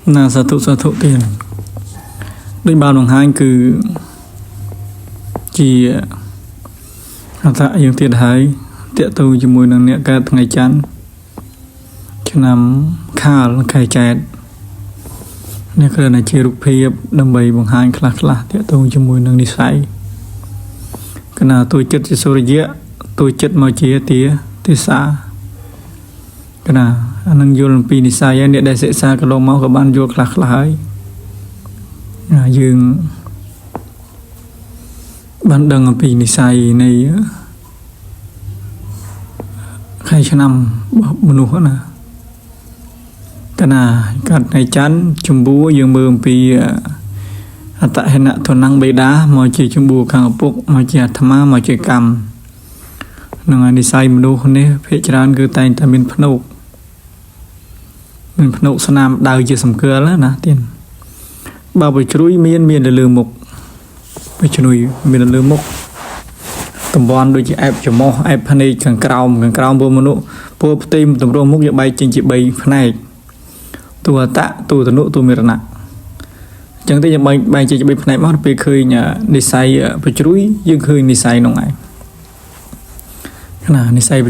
na sa thụ tiền đây bao đồng hai cứ chỉ tạ những tiền hai tiện tu cho mùi năng nẹt cả ngày chán cho nằm khá là cài chẹt nè cái này chỉ rụp phê đâm bầy bằng hai là tiện tu cho mùi năng đi say cái nào tôi chết chỉ số dễ tôi chết mà chỉ tía tía xa cái nào anh đang vô làm pi đi sai anh để sẽ xa cái lông máu của bạn vô lạc lại dương bạn đang làm pi đi sai này khai cho năm mनु hết nè cái nào cái này chán chum búa dương mưa pi tại hiện tại thuần năng bê đá mà chỉ chum búa càng bốc mà chỉ tham mà chỉ cầm năng đi sai mनु này phía trên cứ tay ta bên phun mình phun sân nam đào chỉ sầm cưa đó nè tiền bao bì chuối miên là lừa mục bì chuối miên là lừa mục tầm bòn đôi chỉ ép cho mò ép phần này càng cao bơm mनु bơm tim tầm rong mục giờ bay trên chỉ bay phần này tua tạ tua tận nụ tua miền nặng chẳng thấy bay chỉ bay phần này mất bị khơi nhà đi say bì chuối dương khơi đi say nông này cái nào đi say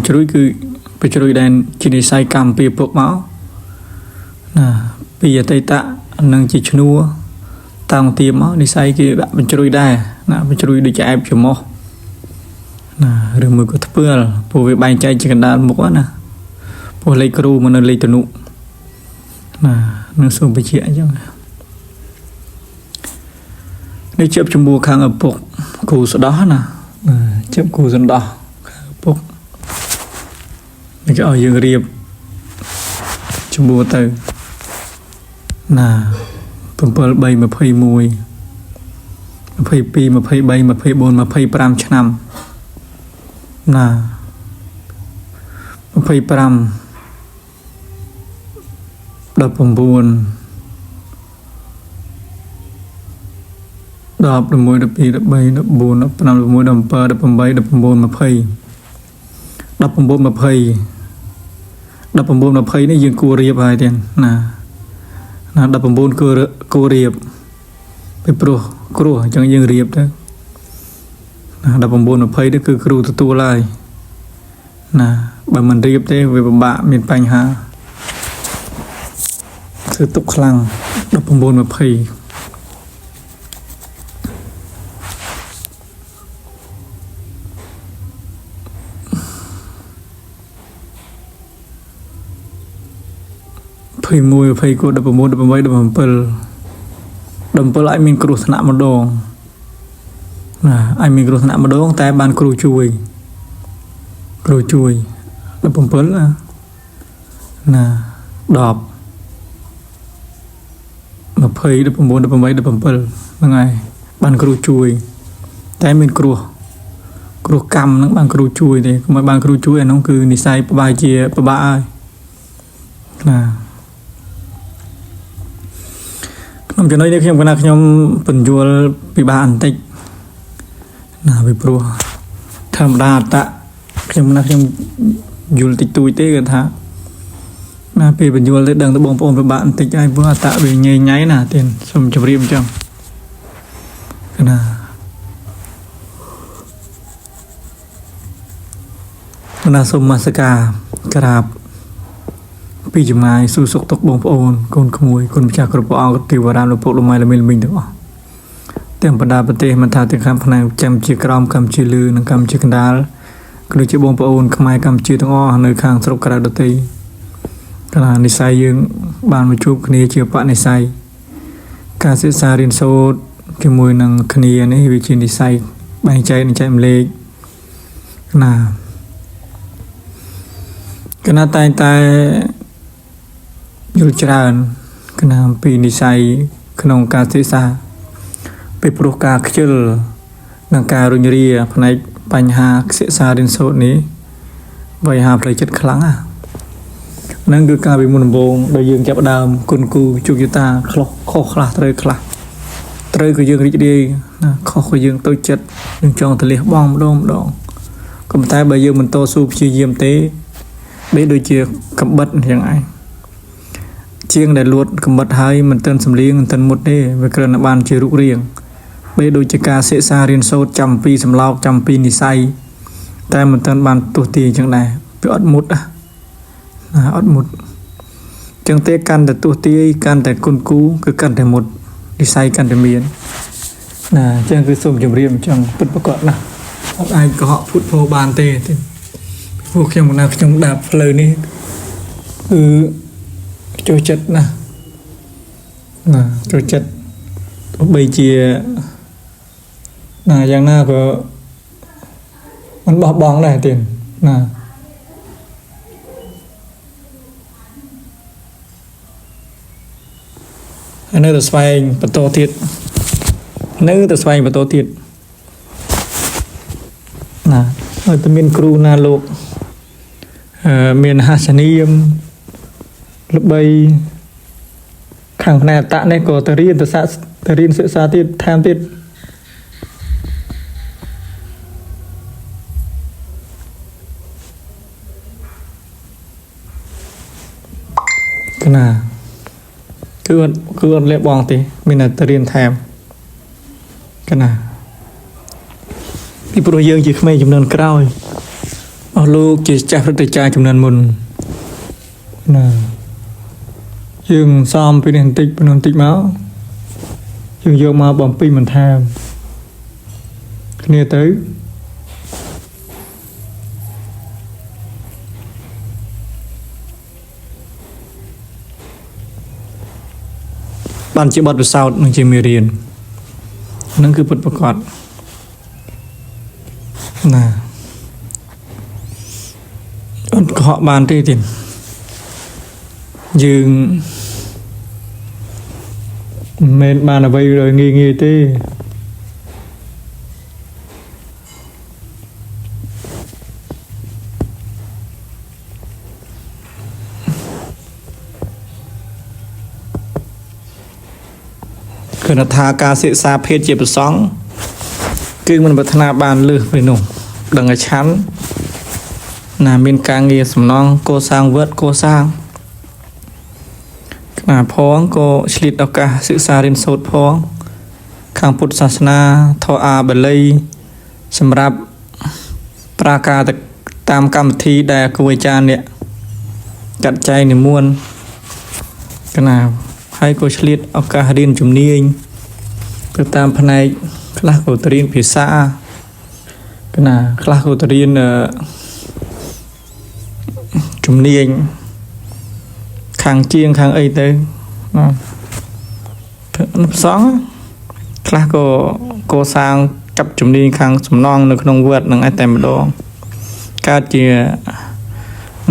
bì chuối đen chỉ đi say cầm bì bột máu bây giờ tây tạ nâng chỉ chua tao tiêm máu đi say kia bạn bên chui đây bên chui đi chạy cho mò rồi mới có thấp bơ bộ về bay chạy chỉ cần đàn một quá nè bộ lấy cừu mà nó lấy từ nụ nó xuống bị chia chứ đi chụp trong bùa khang ở bục cừu sau đó nè chụp cừu dần đỏ bục cái ở dương riệp trong bùa từ tụm bờ bay mà phơi mùi phơi pi mà phơi bay mà phơi bồn mà phơi pram chăm mà phơi pram đập bồn buồn đập đập mùi đập pi đập bay đập bồn đập pram đập mùi đập bờ đập bay đập bồn mà phơi đập bồn mà phơi đập bồn mà phơi này dương cua riệp hai tiền đập bồn cua riệpไปโปรครัวจังยังเรียบนะดับบนมาเพย์ได้คือครูตัวลายบางมันเรียบได้เว็บบะมีปัญหาคือตกคลังดับบนมาเพย์เพย์มวยเพย์ก็ดับบนดับไว้ดับเปิลđầm bờ lại mình cừu thằng một đòn anh mình cừu thằng một đòn tại bàn cừu chui đầm bờ là đọp mà phơi đầm bờ đầm mấy đầm bờ là ngày bàn cừu chui tại mình cừu cầm nó bàn cừu chui thì mà bàn cừu chui nó cứ đi sai bài chia ba ai cho nên đây khi màខ្ញុំបញ្យល់ពីបានបន្តិចពីព្រោះធម្មតាតខ្ញុំយល់តិចតួចទេគាត់ថាពេលបញ្យល់ទៅដឹងទៅបងប្អូនពិបាកបន្តិចហើយព្រោះអតវាញ៉ៃញ៉ៃណាទៀតសូមជម្រាបអញ្ចឹងសូមនមស្ការក្រាបពីចម្ងាយសួរសុខទុក្ខបងប្អូនកូនក្មួយគុណម្ចាស់គ្រប់ព្រះអង្គទេវតាលោកពុកលោកម៉ែល្មីល្មីទាំងអស់ទាំងបណ្ដាប្រទេសមិនថាទាំងខាងផ្នែកចាំជាក្រមកម្ពុជាលឺនិងកម្ពុជាកណ្ដាលក៏ដូចជាបងប្អូនខ្មែរកម្ពុជាទាំងអស់នៅខាងស្រុកក្រៅដទៃកន្លងនិស័យយើងបានមកជួបគ្នាជាបនិស័យការសិក្សារៀនសូត្រជាមួយនឹងគ្នានេះវាជានិស័យបែងចែកចែកម្លែកគណៈតែយល់ច្រើនគណៈពីនិស័យក្នុងការសិក្សាពីព្រោះការខ្ជិលនិងការរុញរាផ្នែកបញ្ហាសិក្សារៀនសូត្រនេះវាហាផ្លូវចិត្តខ្លាំងហ្នឹងគឺការវិមុនដំបូងដែលយើងចាប់ដើមគុណគូជោគយតាខុសខ្លះត្រូវក៏យើងរីករាយខុសក៏យើងតូចចិត្តយើងចង់ទៅលះបង់ម្ដងក៏ប៉ុន្តែបើយើងមិនតស៊ូព្យាយាមទេដូចជាកំបិតយ៉ាងឯង ជាងដែលលួតកំបិតហើយមិនទាន់សំលៀងមិនទាន់មុតទេវាគ្រាន់តែបានជារូបរាងពេលដូចជាការសិក្សារៀនសូត្រចាំពីសម្លោកចាំពីនិស័យតែមិនទាន់បានទស្សទាយអញ្ចឹងដែរវាអត់មុតអត់មុតចឹងទេកាន់តែទស្សទាយកាន់តែគុណគូគឺកាន់តែមុតនិស័យកាន់តែមានណាចឹងគឺសូមជម្រាបអញ្ចឹងពិតប្រាកដណាស់អត់អាចកុហកពុទ្ធពោបានទេពួកខ្ញុំណាខ្ញុំដាប់ផ្លូវនេះគឺចូលចិត្តណាចូលចិត្តបីជាណាយ៉ាងណាក៏มันបោះបង់ដែរទៀតណាហើយនៅតែស្វែងបន្តទៀតនៅតែស្វែងបន្តទៀតណាហើយតែមានគ្រូណាលោកមានហាសនាមល្បីខាងផ្នែកអត្តនេះក៏ទៅរៀនទៅរៀនសិក្សាទៀតថែមទៀតកណាគឺអត់លះបង់ទេមានតែទៅរៀនថែមកណាពីព្រោះយើងជាក្មេងចំនួនក្រោយអស់លោកជាចាស់ព្រឹទ្ធាចារ្យចំនួនមុនណាយើងសំពីនេះបន្តិចពីនោះបន្តិចមកយើងយកមកបំពេញបន្ថែមគ្នាទៅបានជាបទពិសោធន៍នឹងជាមេរៀនហ្នឹងគឺពិតប្រាកដណាអត់កុហកបានទេទៀតយើងមិនបានអ្វីrồiងាយទេគឺថាការសិក្សាភេទជាប្រសង់គឺមិនប្រាថ្នាបានលើសពីនោះដឹងឲ្យឆាន់ណាមានការងារសំណងកសាងវត្តកសាងណាផងក៏ឆ្លៀតឱកាសសិក្សារៀនសូត្រផងខាងពុទ្ធសាសនាធម៌អាបាលីសម្រាប់ប្រាការតាមកម្មវិធីដែលគូអាចារ្យអ្នកចាត់ចែងនិមន្តកណាហើយក៏ឆ្លៀតឱកាសរៀនជំនាញទៅតាមផ្នែកខ្លះក៏ទៅរៀនភាសាកណាខ្លះក៏ទៅរៀនជំនាញខាងជាងខាងអីទៅផ្សងខ្លះក៏កសាងចាប់ជំនាញខាងសំណងនៅក្នុងវត្តនឹងឯតែម្ដងកើតជា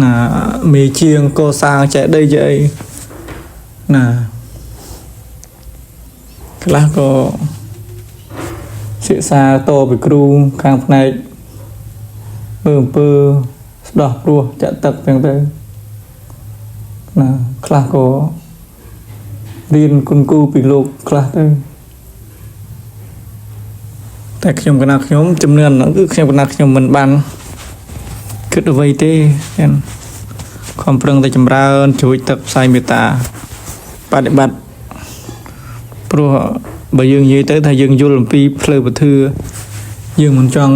ណាមេជាងកសាងចែកដីជាអីណាខ្លះក៏សិក្សាតពីគ្រូខាងផ្នែកមើលអំពើស្ដោះព្រោះចាក់ទឹកចឹងទៅណាខ្លះក៏រៀនគុណគូពីលោកខ្លះទៅតែខ្ញុំកណាខ្ញុំចំនួនហ្នឹងគឺខ្ញុំកណាខ្ញុំមិនបានគិតអ្វីទេខំប្រឹងតែចម្រើនជួយទឹកផ្សាយមេត្តាបដិបត្តិព្រោះបើយើងនិយាយទៅថាយើងយល់អំពីផ្លូវពធយើងមិនចង់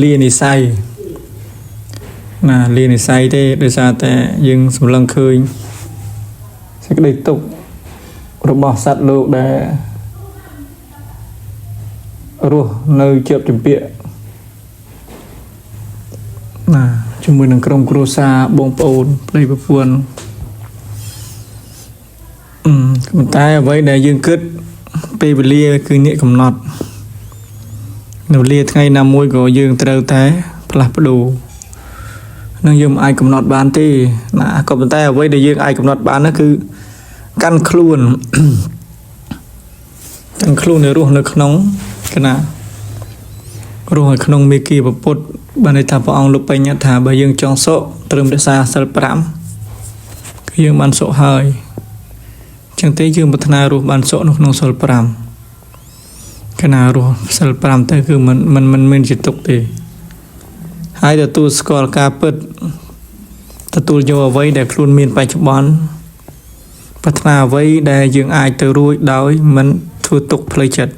លានិស័យណាលានិស័យទេដោយសារតែយើងសម្លឹងឃើញសេចក្តីទុក្ខរបស់សត្វលោកដែលរស់នៅជាប់ជំពាក់ណាជាមួយនឹងក្រុមគ្រួសារបងប្អូនប្តីប្រពន្ធប៉ុន្តែអ្វីដែលយើងគិតពេលវេលាគឺអ្នកកំណត់នៅវេលាថ្ងៃណាមួយក៏យើងត្រូវតែផ្លាស់ប្ដូរនឹងយើងមិនអាចកំណត់បានទេណាក៏ប៉ុន្តែអ្វីដែលយើងអាចកំណត់បាននោះគឺកាន់ខ្លួននៅរស់នៅក្នុងគណៈរស់នៅក្នុងមេគាពុទ្ធបានន័យថាព្រះអង្គលោកបញ្ញត្តិថាបើយើងចង់សុខត្រឹមរក្សាសិល5គឺយើងបានសុខហើយចឹងទេយើងប្រាថ្នារស់បានសុខនៅក្នុងសិល5គណៈរស់សិល5ទៅគឺมันមានជាទុកទេហើយទទួលស្គាល់ការពិតទទួលយកអ្វីដែលខ្លួនមានបច្ចុប្បន្ន ប្រាថ្នាអ្វីដែលយើងអាចទៅរួចដោយមិនធ្វើទុកផ្លូវចិត្ត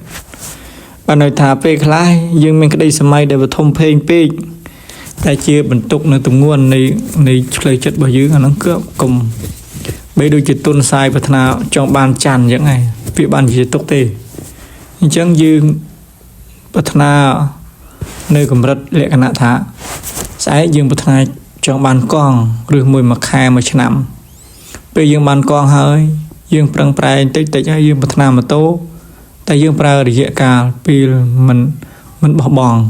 បានន័យថាពេលខ្លះយើងមានក្តីសម័យដែលវធំពេកពេកតែជាបន្ទុកនៅទម្ងន់នៃផ្លូវចិត្តរបស់យើងអាហ្នឹងគឺកុំបីដូចជាទុនសាយប្រាថ្នាចង់បានច័ន្ទអញ្ចឹងឯងវាបានជាទុកទេអញ្ចឹងយើងប្រាថ្នានៅកម្រិតលក្ខណៈថាស្អែកយើងប្រាថ្នាចង់បានកង់ឬមួយខែមួយឆ្នាំពេលយើងបានកង់ហើយយើងប្រឹងប្រែងតិចហើយយើងប្រាថ្នាម៉ូតូតែយើងប្រើរយៈកាលពេលមិនបោះបង់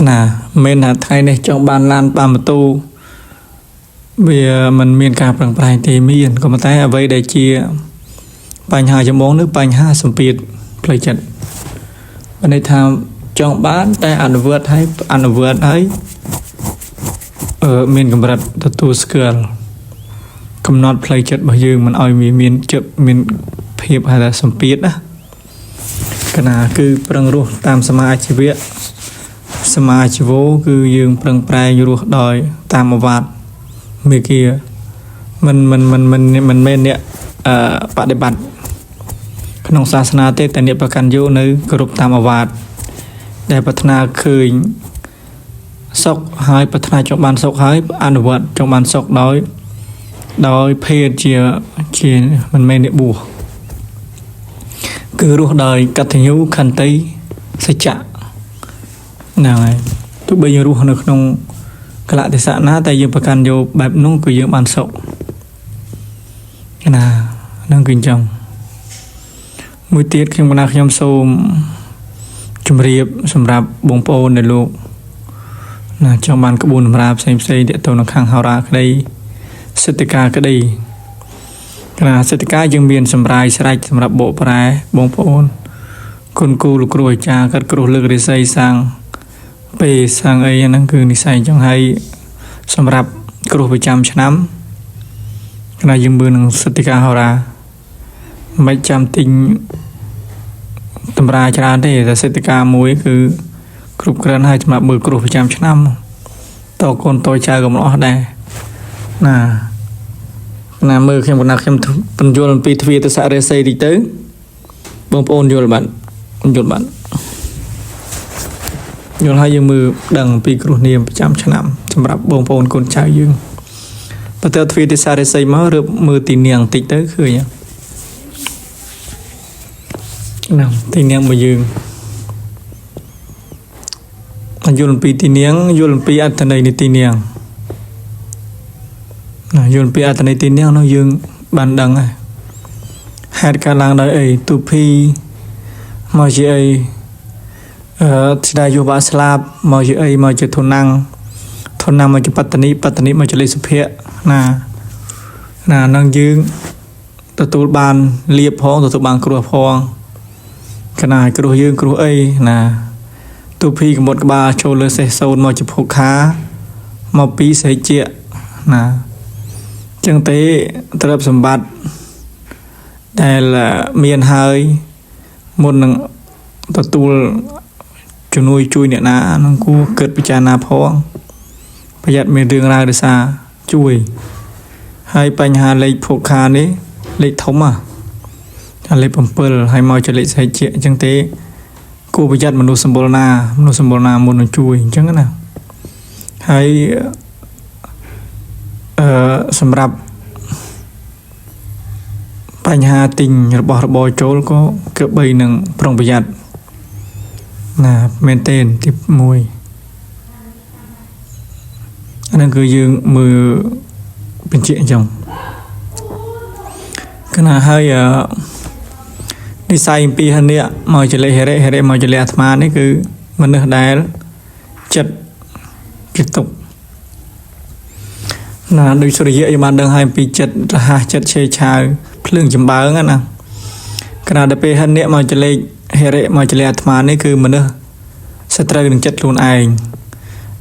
ណាមិនថាថ្ងៃនេះចង់បានឡានបានម៉ូតូវាមិនមានការប្រឹងប្រែងទេមានក៏ប៉ុន្តែអ្វីដែលជាបញ្ហាចម្បងនោះបញ្ហាសម្ពាធផ្លូវចិត្តបានន័យថាចង់បានតែអនុវត្តហើយមានកម្រិតទទួលស្គាល់កំណត់ផ្លូវចិត្តរបស់យើងមិនឲ្យមានភាពហៅថាសម្ពាធណាកណាគឺប្រឹងរស់តាមសមាជីវៈសមាជីវោគឺយើងប្រឹងប្រែងរស់ដោយតាមអាវាតមេគាមិនមែនអ្នកបដិបត្តិក្នុងសាសនាទេតែអ្នកប្រកាន់យកនៅគ្រប់តាមអាវាតដែលប្រាថ្នាឃើញសុខហើយប្រាថ្នាចង់បានសុខហើយអនុវត្តចង់បានសុខដោយភេទជាមិនមែនអ្នកបួសគឺរស់ដោយកតញ្ញូខន្តីសច្ចៈហ្នឹងហើយទោះបីយើងរស់នៅក្នុងកលៈទេសៈណាតែយើងប្រកាន់យកបែបនោះគឺយើងបានសុខណាហ្នឹងគឺអញ្ចឹងមួយទៀតខ្ញុំសូមជម្រាបសម្រាប់បងប្អូននៅលោកណាចង់បានក្បួនតម្រាផ្សេងទាក់ទងនឹងខាងហោរាក្តីសិទ្ធិកាក្តីណាសិទ្ធិកាយើងមានសម្រាយស្រេចសម្រាប់បកប្រែបងប្អូនគុណគូលោកគ្រូអាចារ្យកាត់គ្រោះលើករិស័យសាំងពេលសាំងអីហ្នឹងគឺនិស័យចឹងហើយសម្រាប់គ្រោះប្រចាំឆ្នាំណាយើងមើលនឹងសិទ្ធិកាហោរាមិនចាំទិញតម្រាច្រើនទេតែសិទ្ធិកាមួយគឺគ្រប់គ្រាន់ហើយសម្រាប់មើលគ្រោះប្រចាំឆ្នាំតកូនតូចចៅក៏មិនអស់ដែរណាមើលខ្ញុំបញ្យល់អំពីទ្វារទស្សរិស័យតិចទៅបងប្អូនយល់បាត់យល់ហើយយើងមើលដឹងអំពីគ្រោះនាមប្រចាំឆ្នាំសម្រាប់បងប្អូនកូនចៅយើងបើទៅទ្វារទស្សរិស័យមករើមើលទីនាងតិចទៅឃើញណាទីនាងរបស់យើងយល់អំពីទីនាងយល់អំពីអត្ថន័យនៃទីនាងណាយល់អំពីអត្ថន័យទីនាងនោះយើងបានដឹងហើយហេតុកើតឡើងដោយអីទូភីមកជាអីស្ដាយយោបាស្លាប់មកជាអីមកជាធនណាំងមកជាបត្តនីមកជាលេសុភៈណានឹងយើងទទួលបានលៀបផងទទួលបានគ្រោះផងកណាគ្រោះយើងគ្រោះអីណាទូភីកមុតក្បាលចូលលើសេះសូនមកជាភុខាមកពីសេជៈណាចឹងទេទ្រព្យសម្បត្តិដែលមានហើយមុននឹងទទួលជំនួយជួយអ្នកណានឹងគួរគិតពិចារណាផងប្រយ័ត្នមានរឿងរ៉ាវដោយសារជួយហើយបញ្ហាលេខភុខានេះលេខធំលេខ7ហើយមកជាលេខសេជៈអញ្ចឹងទេគួរប្រយ័ត្នមនុស្សសម្បុរណាមុននឹងជួយអញ្ចឹងណាហើយសម្រាប់បញ្ហាទិញរបស់របរចូលក៏គប្បីនឹងប្រុងប្រយ័ត្នណាមែនទេទី1អានឹងគឺយើងមើលបញ្ជាក់អញ្ចឹងគណៈហើយនិស័យអំពីហនិមកចលេហេរេមកចលេអាត្មានេះគឺមនុស្សដែលចិត្តគេទុកណាដូចសុរិយយើងបានដឹងហើយពីចិត្តរហ័សចិត្តឆេឆាវភ្លើងចម្បើងណាគណៈដល់ពេលហនិមកចលេហេរេមកចលេអាត្មានេះគឺមនុស្សសត្រូវនឹងចិត្តខ្លួនឯង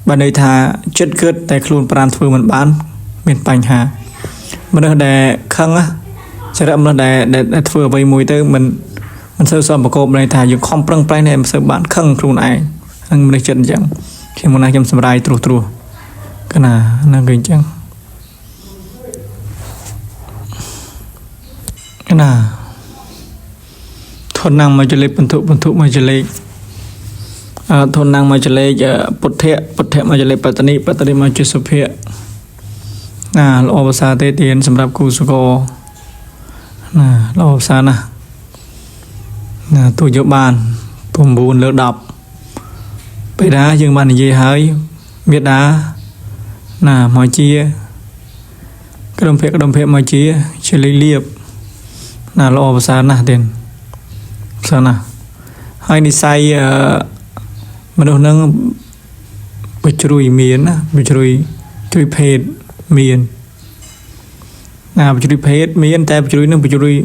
បានន័យថាចិត្តគិតតែខ្លួនប្រានធ្វើមិនបានមានបញ្ហាមនុស្សដែលខឹងចរិតមនុស្សដែលធ្វើអ្វីមួយទៅមិនសូវសមប្រកបន័យថាយើងខំប្រឹងប្រែងតែមិនសូវបានខឹងខ្លួនឯងហ្នឹងមនុស្សចិត្តអញ្ចឹងខ្ញុំសម្រាយត្រួសកណាហ្នឹងគឺអញ្ចឹង ណាធនnăngមកចលេខបន្ទុមកចលេខធនnăngមកចលេខពុទ្ធៈមកចលេខបតនីមកជាសុភៈណាល្អភាសាទេទានសម្រាប់គូសកលណាល្អភាសាណាណាទូយកបាន9 លើ 10ពេលណាយើងបាននិយាយហើយមេដាណាមកជាក្រុមភេទមកជាលេខលៀបណាល្អភាសាណាទេភាសាណាហើយនិស័យមនុស្សនឹងបជ្រុយមានណាបជ្រុយភេទមានណាបជ្រុយភេទមានតែបជ្រុយនឹងបជ្រុយ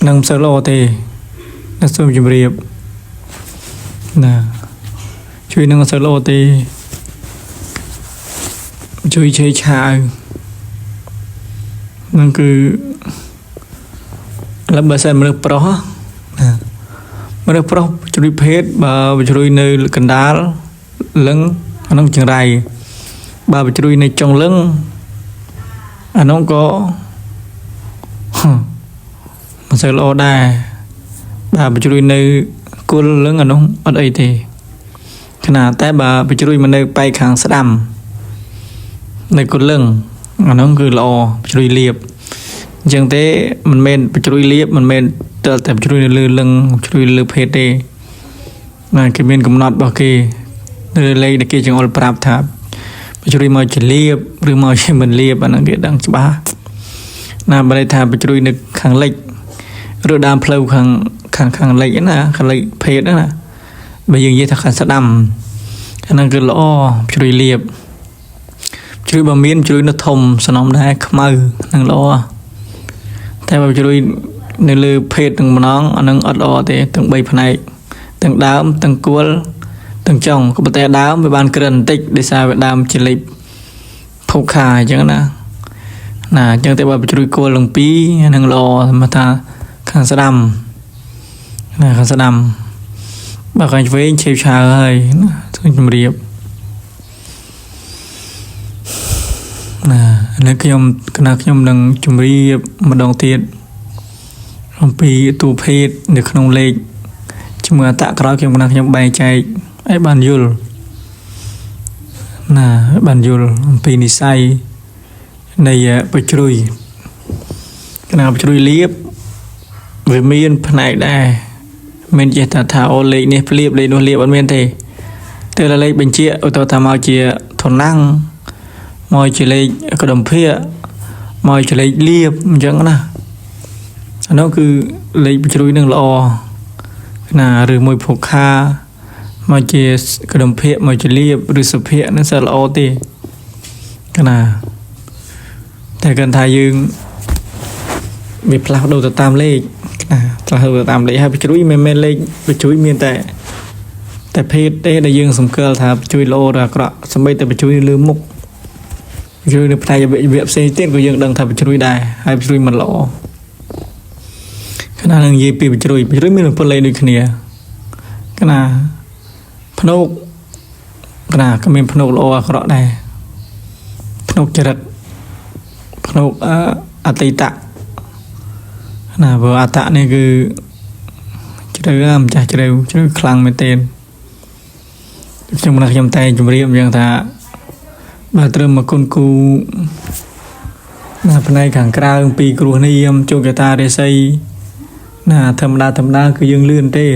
នឹងមិនសូវល្អទេណាសូមជម្រាបណាជួយនឹងមិនសូវល្អទេជួយឆេឆាវនឹងគឺលបើសិនមនុស្សប្រុសណាមនុស្សប្រុសជ្រុយភេទបើជ្រុយនៅកណ្ដាលលឹងអានោះចង្រៃបើជ្រុយនៅចុងលឹងអានោះក៏មិនសូវល្អដែរបើជ្រុយនៅគល់លឹងអានោះអត់អីទេខណៈតែបើជ្រុយមកនៅបែកខាងស្ដាំនៅគល់លឹងអានោះគឺល្អជ្រុយលៀបអញ្ចឹងទេមិនមែនជ្រុយលៀបមិនមែនតែជ្រុយនៅលើលឹងជ្រុយលើភេទទេណាគេមានកំណត់របស់គេលើលេខដែលគេចង្អុលប្រាប់ថាជ្រុយមកជាលៀបឬមកជាមិនលៀបអានោះគេដឹងច្បាស់ណាបើថាជ្រុយនៅខាងលិចឬដើមផ្លូវខាងលិចណាខាងលិចភេទណាបើយើងនិយាយថាខាងស្ដាំអានោះគឺល្អជ្រុយលៀបជ្រុយបើមានជ្រុយនៅធំសំណុំដែរខ្មៅនឹងល្អតែបើជ្រុយនៅលើភេទទាំងម្ដងអានឹងអត់ល្អទេទាំង3ផ្នែកទាំងដើមទាំងគល់ទាំងចុងក៏ប៉ុន្តែដើមវាបានក្រិនបន្តិចដោយសារវាដើមជាលេខភោខាអញ្ចឹងណាអញ្ចឹងតែបើជ្រុយគល់ទាំងពីរអានឹងល្អមកថាខាងស្ដាំណាខាងស្ដាំបើខាងឆ្វេងឆេវឆាវហើយណាសូមជម្រាបណាឥឡូវខ្ញុំនឹងជម្រាបម្ដងទៀតអំពីតួភេទនៅក្នុងលេខជាមួយអត្តក្រោយខ្ញុំបែងចែកឲ្យបានយល់ណាបានយល់អំពីនិស័យនៃបជ្រុយបជ្រុយលៀបវាមានផ្នែកដែរមិនចេះថាអូលេខនេះភ្លៀបលេខនោះលៀបអត់មានទេតែលេខបញ្ជាឧទាហរណ៍ថាមកជាធនnăngមកជាលេខក្តំភៈមកជាលេខលៀបអញ្ចឹងណាអានោះគឺលេខបជ្រុយនឹងល្អណាឬមួយភោខាមកជាក្តំភៈមកជាលៀបឬសុភៈនឹងសើល្អទេណាតែគាត់ថាយើងវាផ្លាស់ប្ដូរទៅតាមលេខណាផ្លាស់ប្ដូរតាមលេខហើយបជ្រុយមិនមែនលេខបជ្រុយមានតែភេទទេដែលយើងសម្គាល់ថាបជ្រុយល្អឬអាក្រក់សម្បីតែបជ្រុយលើមុខជួយនៅផ្នែកវិផ្សេងទៀតក៏យើងដឹងថាបជ្រុយដែរហើយបជ្រុយមិនល្អខណៈនឹងនិយាយពីបជ្រុយមានពលលេខដូចគ្នាកណាភ្នោកកណាក៏មានភ្នោកល្អអាក្រក់ដែរភ្នោកចរិតភ្នោកអតីតណាព្រោះអត្តនេះគឺជ្រៅម្ចាស់ជ្រៅខ្លាំងមែនទែនខ្ញុំតែជម្រាបយ៉ាងថាបើត្រឹមមកគុណគូណាផ្នែកខាងក្រៅពីគ្រោះនាមជោគតារិស័យណាធម្មតាគឺយើងលឿនទេ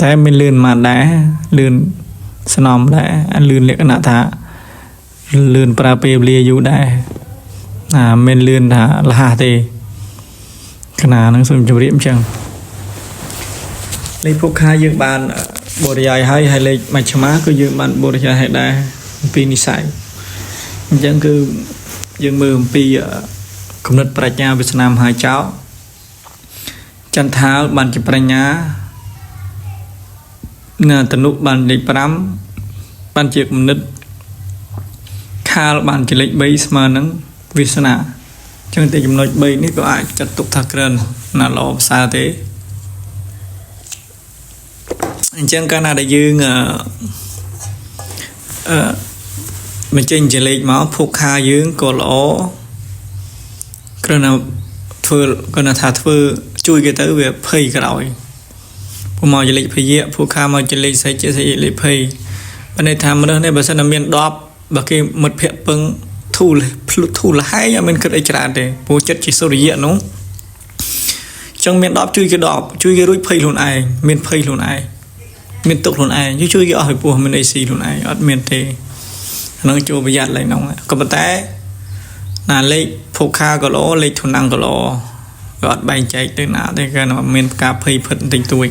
តែមិនលឿនមកដែរលឿនស្នំដែរលឿនលក្ខណៈថាលឿនប្រើពេលវេលាយូរដែរណាមិនលឿនថាលះទេខណៈនឹងសូមជម្រាបអញ្ចឹងលេខភោខាយើងបានបរិយាយហើយលេខមជ្ឈមាគឺយើងបានបរិយាយឲ្យដែរអំពីនិស័យអញ្ចឹងគឺយើងមើលអំពីគំនិតប្រាជ្ញាវាសនាមហាចោចន្ទថាលបានជាប្រាជ្ញាណាតនុបានលេខ5បានជាគំនិតខាលបានជាលេខ3ស្មើនឹងវាសនាអញ្ចឹងតែចំណុច3នេះក៏អាចចាត់ទុកថាក្រិនណាល្អភាសាទេអញ្ចឹងកាលណាដែលយើងបញ្ចេញជាលេខមកភោខាយើងក៏ល្អ គ្រាន់តែធ្វើគ្រាន់តែថាធ្វើជួយគេទៅវាភ័យក្រោយពួកមកចលេចភ័យពួកខាមកចលេចស្អីចេះស្អីលេចភ័យបើន័យថាមនុស្សនេះបើសិនតែមាន10បើគេមិត្តភ័ក្ដិពឹងធូលធូលហើយអត់មានគិតអីច្រើនទេព្រោះចិត្តជាសុរិយៈនោះចឹងមាន10ជួយគេ10ជួយគេរួចភ័យខ្លួនឯងមានភ័យខ្លួនឯងមានទុកខ្លួនឯងជួយគេអស់ពីពោះមានអីស៊ីខ្លួនឯងអត់មានទេហ្នឹងចូលប្រយ័ត្នឡើងហ្នឹងក៏ប៉ុន្តែណាលេខភោខាក៏ល្អលេខធនាំងក៏ល្អក៏អត់បែងចែកទៅណាទេគឺមានការភ័យភិតបន្តិចតួច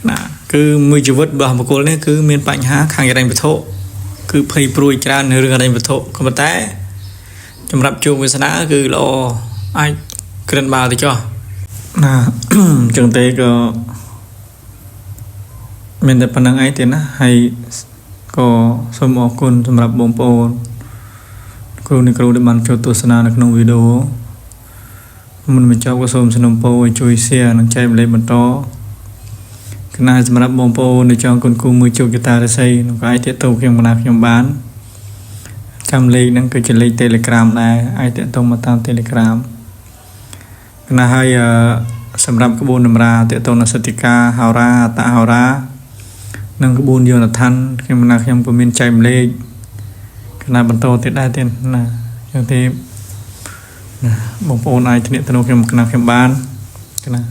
ណាគឺមួយជីវិតរបស់បុគ្គលនេះគឺមានបញ្ហាខាងហិរញ្ញវត្ថុគឺភ័យព្រួយច្រើននៅរឿងហិរញ្ញវត្ថុក៏ប៉ុន្តែសម្រាប់ជោគវាសនាគឺល្អអាចក្រិនបាល់ទៅចុះណាចឹងទេក៏មានតែប៉ុណ្្នឹងឯងទេណាហើយក៏សូមអរគុណសម្រាប់បងប្អូនគ្រូអ្នកគ្រូដែលបានចូលទស្សនានៅក្នុងវីដេអូមុនបញ្ចប់ក៏សូមសនំពោឲ្យជួយ share និងចែកម្លែកបន្តកណាសម្រាប់បងប្អូនដែលចង់គុណគូមួយជោគជតារាសីនឹងក៏អាចទាក់ទងខ្ញុំបណ្ណាខ្ញុំបានចាំលេខហ្នឹងគឺជាលេខ Telegram ដែរអាចទាក់ទងមកតាម Telegram កណាហើយសម្រាប់ក្បួនតម្រាទាក់ទងនឹងសតិកាហោរាអតហោរានិងក្បួនយោនដ្ឋានខ្ញុំបណ្ណាខ្ញុំក៏មានចែកម្លែកកណាបន្តទៀតដែរទៀតណាចឹងទេបងប្អូនអាចទំនាក់ទំនងខ្ញុំកណាខ្ញុំបានកណា